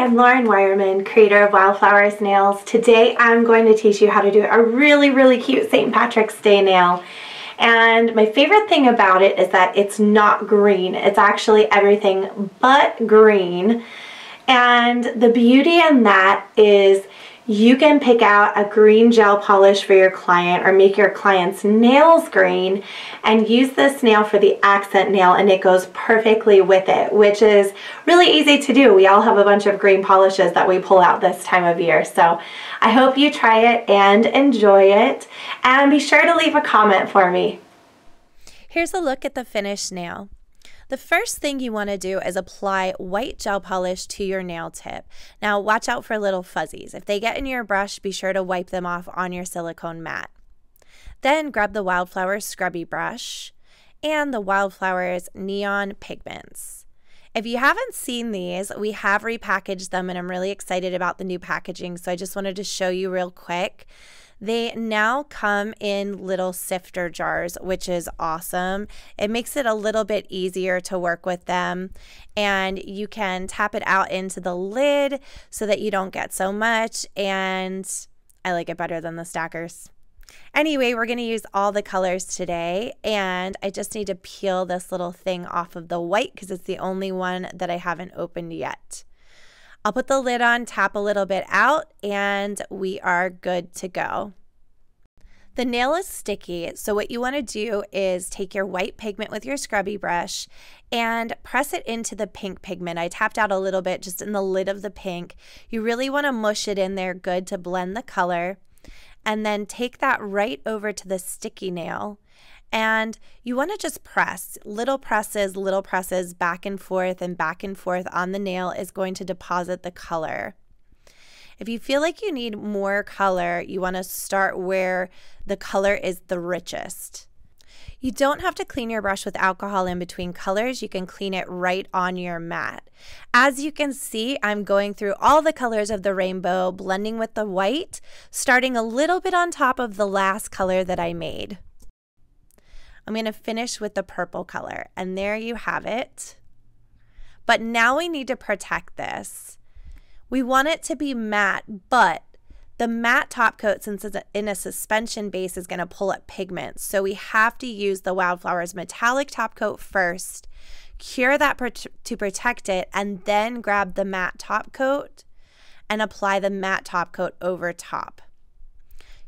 I'm Lauren Wireman, creator of Wildflowers Nails. Today I'm going to teach you how to do a really cute St. Patrick's Day nail. And my favorite thing about it is that it's not green. It's actually everything but green. And the beauty in that is you can pick out a green gel polish for your client or make your client's nails green and use this nail for the accent nail, and it goes perfectly with it, which is really easy to do. We all have a bunch of green polishes that we pull out this time of year. So I hope you try it and enjoy it, and be sure to leave a comment for me. Here's a look at the finished nail. The first thing you want to do is apply white gel polish to your nail tip. Now watch out for little fuzzies. If they get in your brush, be sure to wipe them off on your silicone mat. Then grab the Wildflowers scrubby brush and the Wildflowers neon pigments. If you haven't seen these, we have repackaged them and I'm really excited about the new packaging, so I just wanted to show you real quick. They now come in little sifter jars, which is awesome. It makes it a little bit easier to work with them, and you can tap it out into the lid so that you don't get so much, and I like it better than the stackers. Anyway, we're going to use all the colors today, and I just need to peel this little thing off of the white because it's the only one that I haven't opened yet. I'll put the lid on, tap a little bit out, and we are good to go. The nail is sticky, so what you want to do is take your white pigment with your scrubby brush and press it into the pink pigment. I tapped out a little bit just in the lid of the pink. You really want to mush it in there good to blend the color, and then take that right over to the sticky nail. And you want to just press, little presses back and forth on the nail is going to deposit the color. If you feel like you need more color, you want to start where the color is the richest. You don't have to clean your brush with alcohol in between colors. You can clean it right on your mat. As you can see, I'm going through all the colors of the rainbow, blending with the white, starting a little bit on top of the last color that I made. I'm going to finish with the purple color, and there you have it. But now we need to protect this. We want it to be matte, but the matte top coat, since it's in a suspension base, is going to pull up pigment. So we have to use the Wildflowers metallic top coat first, cure that to protect it, and then grab the matte top coat and apply the matte top coat over top.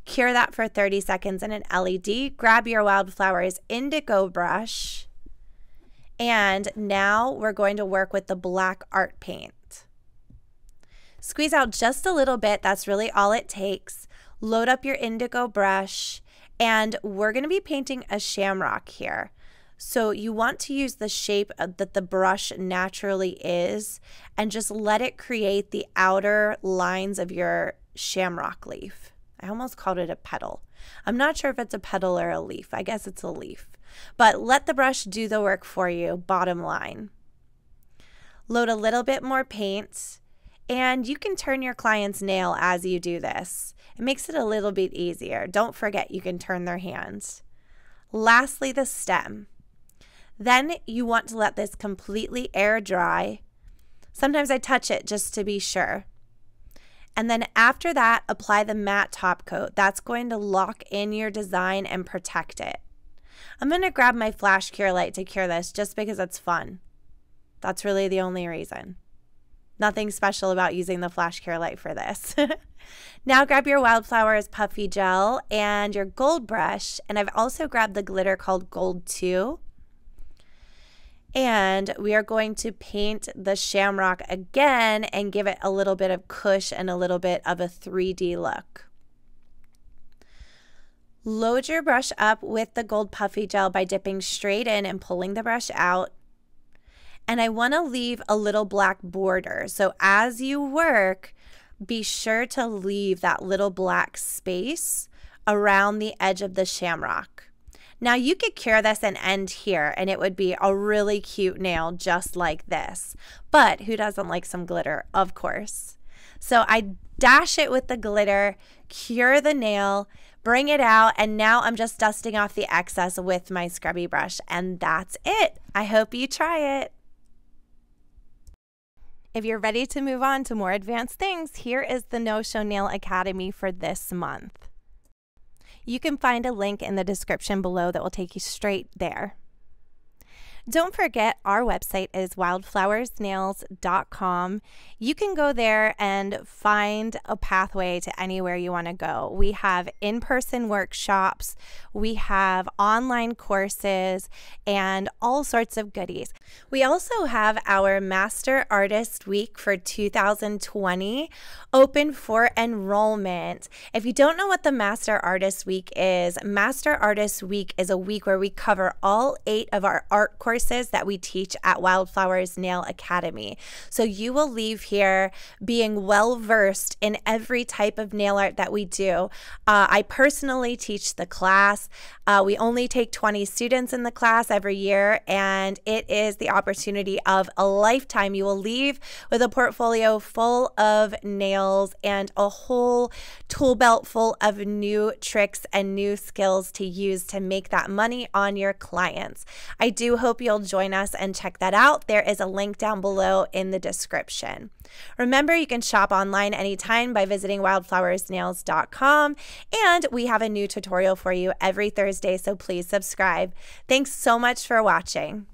Cure that for 30 seconds in an LED. Grab your Wildflowers indigo brush, and now we're going to work with the black art paint. Squeeze out just a little bit, that's really all it takes. Load up your indigo brush, and we're going to be painting a shamrock here. So you want to use the shape that the brush naturally is and just let it create the outer lines of your shamrock leaf. I almost called it a petal. I'm not sure if it's a petal or a leaf. I guess it's a leaf. But let the brush do the work for you, bottom line. Load a little bit more paint, and you can turn your client's nail as you do this. It makes it a little bit easier. Don't forget you can turn their hands. Lastly, the stem. Then you want to let this completely air dry. Sometimes I touch it just to be sure. And then after that, apply the matte top coat. That's going to lock in your design and protect it. I'm going to grab my flash cure light to cure this just because it's fun. That's really the only reason. Nothing special about using the flash cure light for this. Now grab your Wildflowers puffy gel and your gold brush, and I've also grabbed the glitter called Gold 2. And we are going to paint the shamrock again and give it a little bit of cush and a little bit of a 3D look. Load your brush up with the gold puffy gel by dipping straight in and pulling the brush out. And I want to leave a little black border. So as you work, be sure to leave that little black space around the edge of the shamrock. Now you could cure this and end here, and it would be a really cute nail just like this. But who doesn't like some glitter? Of course. So I dash it with the glitter, cure the nail, bring it out, and now I'm just dusting off the excess with my scrubby brush, and that's it. I hope you try it. If you're ready to move on to more advanced things, here is the No-Show Nail Academy for this month. You can find a link in the description below that will take you straight there. Don't forget, our website is wildflowersnails.com. You can go there and find a pathway to anywhere you want to go. We have in-person workshops, we have online courses, and all sorts of goodies. We also have our Master Artist Week for 2020 open for enrollment. If you don't know what the Master Artist Week is a week where we cover all 8 of our art courses that we teach at Wildflowers Nail Academy. So you will leave here being well versed in every type of nail art that we do. I personally teach the class. We only take 20 students in the class every year, and it is the opportunity of a lifetime. You will leave with a portfolio full of nails and a whole tool belt full of new tricks and new skills to use to make that money on your clients. I do hope you'll join us and check that out. There is a link down below in the description. Remember, you can shop online anytime by visiting wildflowersnails.com, and we have a new tutorial for you every Thursday, so please subscribe. Thanks so much for watching.